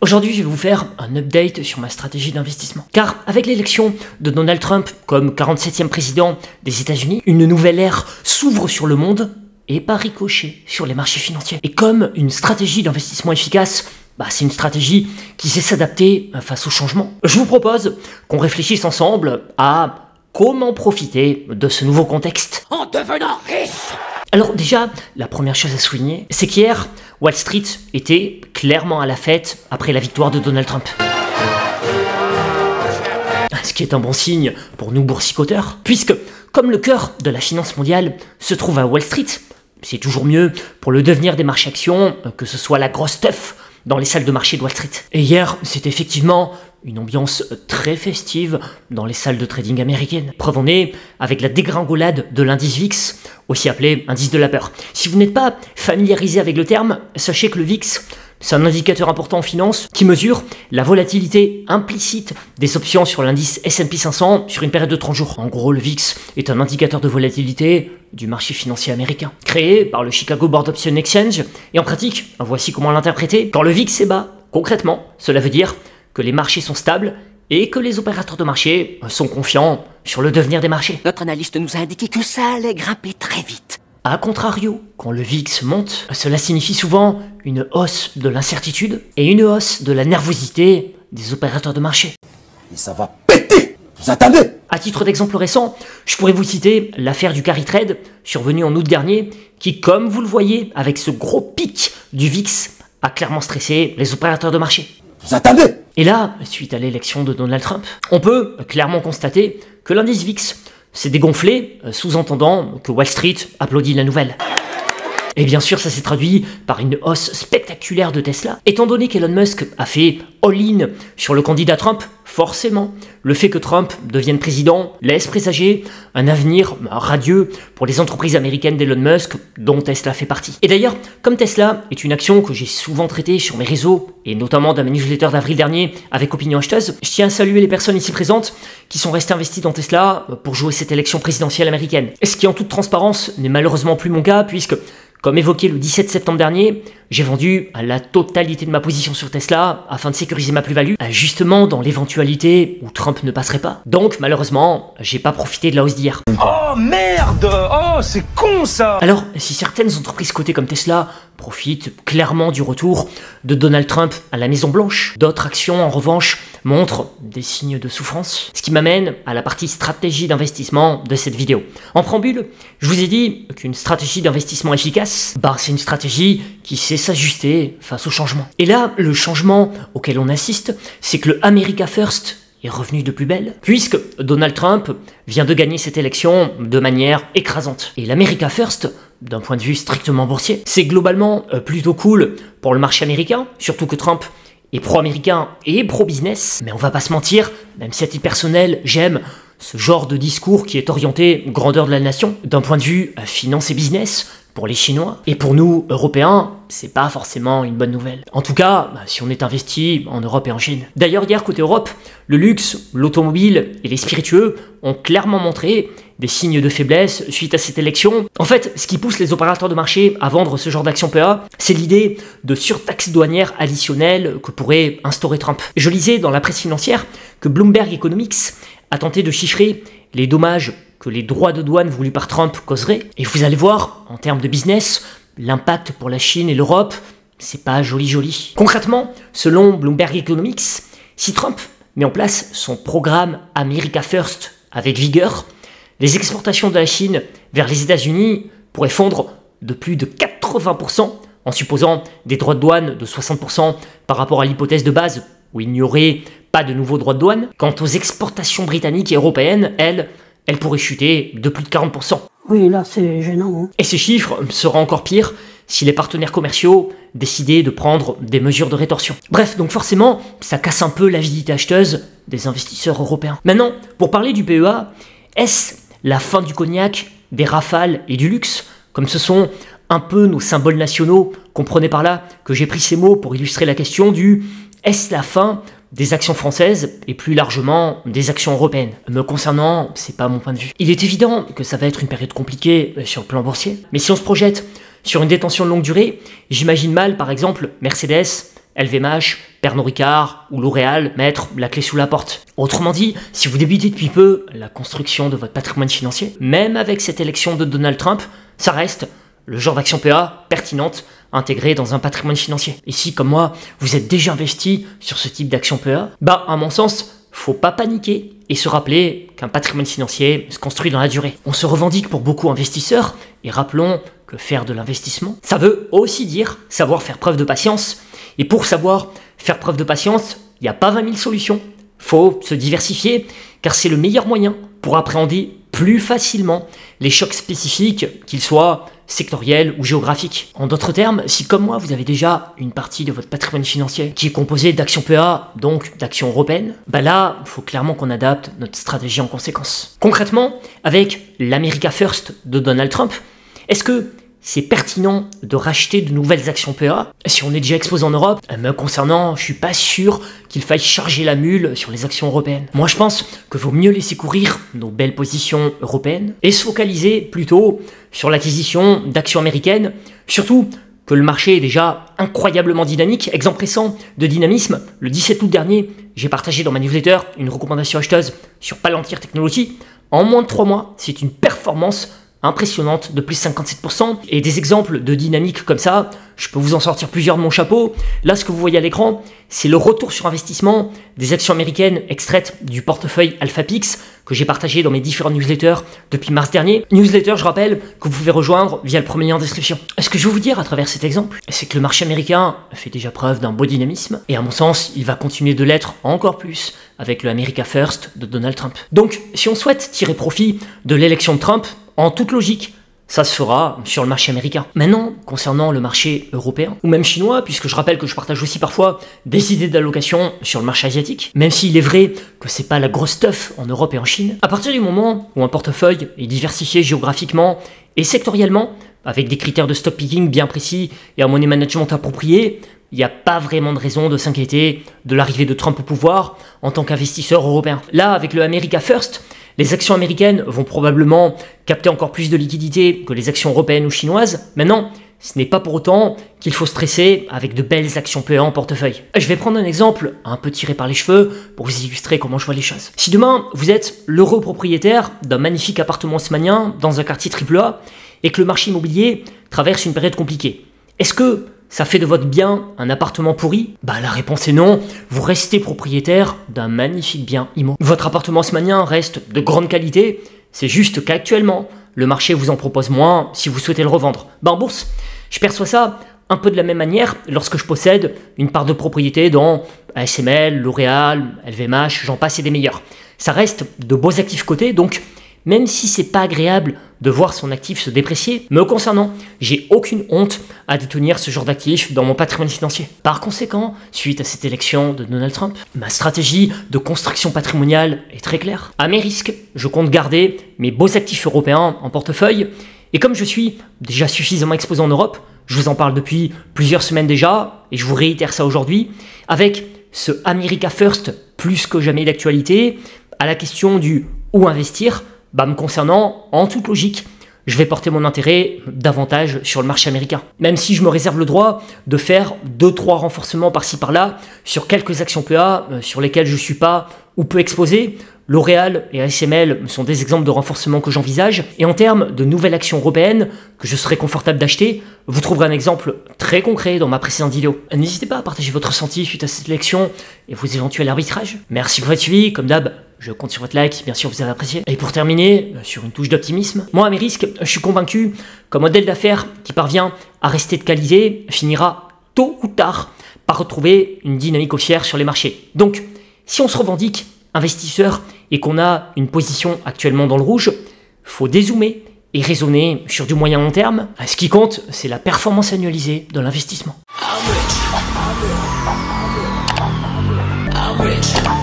Aujourd'hui, je vais vous faire un update sur ma stratégie d'investissement. Car avec l'élection de Donald Trump comme 47e président des États-Unis, une nouvelle ère s'ouvre sur le monde et par ricochet sur les marchés financiers. Et comme une stratégie d'investissement efficace, c'est une stratégie qui sait s'adapter face au changement. Je vous propose qu'on réfléchisse ensemble à comment profiter de ce nouveau contexte en devenant riche. Alors déjà, la première chose à souligner, c'est qu'hier, Wall Street était clairement à la fête après la victoire de Donald Trump. Ce qui est un bon signe pour nous boursicoteurs, puisque comme le cœur de la finance mondiale se trouve à Wall Street, c'est toujours mieux pour le devenir des marchés actions que ce soit la grosse teuf dans les salles de marché de Wall Street. Et hier, c'est effectivement une ambiance très festive dans les salles de trading américaines. Preuve en est avec la dégringolade de l'indice VIX, aussi appelé indice de la peur. Si vous n'êtes pas familiarisé avec le terme, sachez que le VIX, c'est un indicateur important en finance qui mesure la volatilité implicite des options sur l'indice S&P 500 sur une période de 30 jours. En gros, le VIX est un indicateur de volatilité du marché financier américain, créé par le Chicago Board Option Exchange, et en pratique, voici comment l'interpréter. Quand le VIX est bas, concrètement, cela veut dire que les marchés sont stables et que les opérateurs de marché sont confiants sur le devenir des marchés. Notre analyste nous a indiqué que ça allait grimper très vite. A contrario, quand le VIX monte, cela signifie souvent une hausse de l'incertitude et une hausse de la nervosité des opérateurs de marché. Et ça va péter! Vous attendez? À titre d'exemple récent, je pourrais vous citer l'affaire du carry trade, survenue en août dernier, qui, comme vous le voyez, avec ce gros pic du VIX, a clairement stressé les opérateurs de marché. Vous attendez? Et là, suite à l'élection de Donald Trump, on peut clairement constater que l'indice VIX s'est dégonflé, sous-entendant que Wall Street applaudit la nouvelle. Et bien sûr, ça s'est traduit par une hausse spectaculaire de Tesla. Étant donné qu'Elon Musk a fait all-in sur le candidat Trump, forcément, le fait que Trump devienne président laisse présager un avenir radieux pour les entreprises américaines d'Elon Musk, dont Tesla fait partie. Et d'ailleurs, comme Tesla est une action que j'ai souvent traitée sur mes réseaux, et notamment dans ma newsletter d'avril dernier avec Opinion Acheteuse, je tiens à saluer les personnes ici présentes qui sont restées investies dans Tesla pour jouer cette élection présidentielle américaine. Ce qui, en toute transparence, n'est malheureusement plus mon cas, puisque comme évoqué le 17 septembre dernier, j'ai vendu la totalité de ma position sur Tesla afin de sécuriser ma plus-value, justement dans l'éventualité où Trump ne passerait pas. Donc malheureusement, j'ai pas profité de la hausse d'hier. Oh merde! Oh, c'est con ça! Alors, si certaines entreprises cotées comme Tesla profitent clairement du retour de Donald Trump à la Maison Blanche, d'autres actions en revanche montrent des signes de souffrance. Ce qui m'amène à la partie stratégie d'investissement de cette vidéo. En préambule, je vous ai dit qu'une stratégie d'investissement efficace, c'est une stratégie qui sait s'ajuster face au changement. Et là, le changement auquel on assiste, c'est que le America First est revenu de plus belle, puisque Donald Trump vient de gagner cette élection de manière écrasante. Et l'America First, d'un point de vue strictement boursier, c'est globalement plutôt cool pour le marché américain, surtout que Trump est pro-américain et pro-business, mais on va pas se mentir, même si à titre personnel, j'aime ce genre de discours qui est orienté grandeur de la nation, d'un point de vue finance et business, pour les Chinois. Et pour nous, Européens, c'est pas forcément une bonne nouvelle. En tout cas, si on est investi en Europe et en Chine. D'ailleurs, hier, côté Europe, le luxe, l'automobile et les spiritueux ont clairement montré des signes de faiblesse suite à cette élection. En fait, ce qui pousse les opérateurs de marché à vendre ce genre d'action PA, c'est l'idée de surtaxe douanière additionnelle que pourrait instaurer Trump. Je lisais dans la presse financière que Bloomberg Economics a tenté de chiffrer les dommages que les droits de douane voulus par Trump causeraient. Et vous allez voir, en termes de business, l'impact pour la Chine et l'Europe, c'est pas joli. Concrètement, selon Bloomberg Economics, si Trump met en place son programme America First avec vigueur, les exportations de la Chine vers les États-Unis pourraient fondre de plus de 80% en supposant des droits de douane de 60% par rapport à l'hypothèse de base où il n'y aurait pas de nouveaux droits de douane. Quant aux exportations britanniques et européennes, elles pourraient chuter de plus de 40%. Oui, là, c'est gênant. Et ces chiffres seraient encore pires si les partenaires commerciaux décidaient de prendre des mesures de rétorsion. Bref, donc forcément, ça casse un peu l'avidité acheteuse des investisseurs européens. Maintenant, pour parler du PEA, est-ce la fin du cognac, des rafales et du luxe, comme ce sont un peu nos symboles nationaux, comprenez par là que j'ai pris ces mots pour illustrer la question du « est-ce la fin des actions françaises et plus largement des actions européennes. Me concernant, c'est pas mon point de vue. Il est évident que ça va être une période compliquée sur le plan boursier, mais si on se projette sur une détention de longue durée, j'imagine mal par exemple Mercedes, LVMH, Pernod Ricard ou L'Oréal mettre la clé sous la porte. Autrement dit, si vous débutez depuis peu la construction de votre patrimoine financier, même avec cette élection de Donald Trump, ça reste le genre d'action PEA pertinente intégrée dans un patrimoine financier. Et si, comme moi, vous êtes déjà investi sur ce type d'action PEA, à mon sens, faut pas paniquer et se rappeler qu'un patrimoine financier se construit dans la durée. On se revendique pour beaucoup investisseurs, et rappelons que faire de l'investissement, ça veut aussi dire savoir faire preuve de patience. Et pour savoir faire preuve de patience, il n'y a pas 20 000 solutions. Faut se diversifier, car c'est le meilleur moyen pour appréhender plus facilement les chocs spécifiques, qu'ils soient sectoriels ou géographiques. En d'autres termes, si comme moi vous avez déjà une partie de votre patrimoine financier qui est composée d'actions PEA, donc d'actions européennes, là, il faut clairement qu'on adapte notre stratégie en conséquence. Concrètement, avec l'America First de Donald Trump, est-ce que c'est pertinent de racheter de nouvelles actions PEA si on est déjà exposé en Europe? Me concernant, je suis pas sûr qu'il faille charger la mule sur les actions européennes. Moi, je pense que vaut mieux laisser courir nos belles positions européennes et se focaliser plutôt sur l'acquisition d'actions américaines, surtout que le marché est déjà incroyablement dynamique. Exemple récent de dynamisme, le 17 août dernier, j'ai partagé dans ma newsletter une recommandation acheteuse sur Palantir Technologies. En moins de 3 mois, c'est une performance impressionnante de plus de 57%. Et des exemples de dynamique comme ça, je peux vous en sortir plusieurs de mon chapeau. Là, ce que vous voyez à l'écran, c'est le retour sur investissement des actions américaines extraites du portefeuille AlphaPix que j'ai partagé dans mes différentes newsletters depuis mars dernier. Newsletter, je rappelle, que vous pouvez rejoindre via le premier lien en description. Ce que je veux vous dire à travers cet exemple, c'est que le marché américain fait déjà preuve d'un beau dynamisme et à mon sens, il va continuer de l'être encore plus avec le America First de Donald Trump. Donc, si on souhaite tirer profit de l'élection de Trump, en toute logique, ça se fera sur le marché américain. Maintenant, concernant le marché européen, ou même chinois, puisque je rappelle que je partage aussi parfois des idées d'allocation sur le marché asiatique, même s'il est vrai que c'est pas la grosse stuff en Europe et en Chine, à partir du moment où un portefeuille est diversifié géographiquement et sectoriellement, avec des critères de stock picking bien précis et un money management approprié, il n'y a pas vraiment de raison de s'inquiéter de l'arrivée de Trump au pouvoir en tant qu'investisseur européen. Là, avec le America First, les actions américaines vont probablement capter encore plus de liquidités que les actions européennes ou chinoises. Maintenant, ce n'est pas pour autant qu'il faut stresser avec de belles actions PEA en portefeuille. Je vais prendre un exemple un peu tiré par les cheveux pour vous illustrer comment je vois les choses. Si demain, vous êtes l'heureux propriétaire d'un magnifique appartement haussmannien dans un quartier AAA et que le marché immobilier traverse une période compliquée, est-ce que ça fait de votre bien un appartement pourri? La réponse est non, vous restez propriétaire d'un magnifique bien immo. Votre appartement haussmannien reste de grande qualité, c'est juste qu'actuellement, le marché vous en propose moins si vous souhaitez le revendre. En bourse, je perçois ça un peu de la même manière lorsque je possède une part de propriété dans ASML, L'Oréal, LVMH, j'en passe et des meilleurs. Ça reste de beaux actifs cotés, donc même si c'est pas agréable de voir son actif se déprécier, me concernant, j'ai aucune honte à détenir ce genre d'actifs dans mon patrimoine financier. Par conséquent, suite à cette élection de Donald Trump, ma stratégie de construction patrimoniale est très claire. À mes risques, je compte garder mes beaux actifs européens en portefeuille, et comme je suis déjà suffisamment exposé en Europe, je vous en parle depuis plusieurs semaines déjà, et je vous réitère ça aujourd'hui, avec ce America First plus que jamais d'actualité, à la question du où investir, me concernant, en toute logique, je vais porter mon intérêt davantage sur le marché américain. Même si je me réserve le droit de faire 2-3 renforcements par-ci par-là sur quelques actions PEA sur lesquelles je ne suis pas ou peu exposé. L'Oréal et ASML sont des exemples de renforcement que j'envisage. Et en termes de nouvelles actions européennes que je serais confortable d'acheter, vous trouverez un exemple très concret dans ma précédente vidéo. N'hésitez pas à partager votre ressenti suite à cette élection et vos éventuels arbitrages. Merci pour votre suivi, comme d'hab. Je compte sur votre like si bien sûr vous avez apprécié. Et pour terminer, sur une touche d'optimisme, moi à mes risques, je suis convaincu qu'un modèle d'affaires qui parvient à rester de qualité finira tôt ou tard par retrouver une dynamique haussière sur les marchés. Donc, si on se revendique investisseur et qu'on a une position actuellement dans le rouge, faut dézoomer et raisonner sur du moyen long terme. Ce qui compte, c'est la performance annualisée de l'investissement. I'm rich.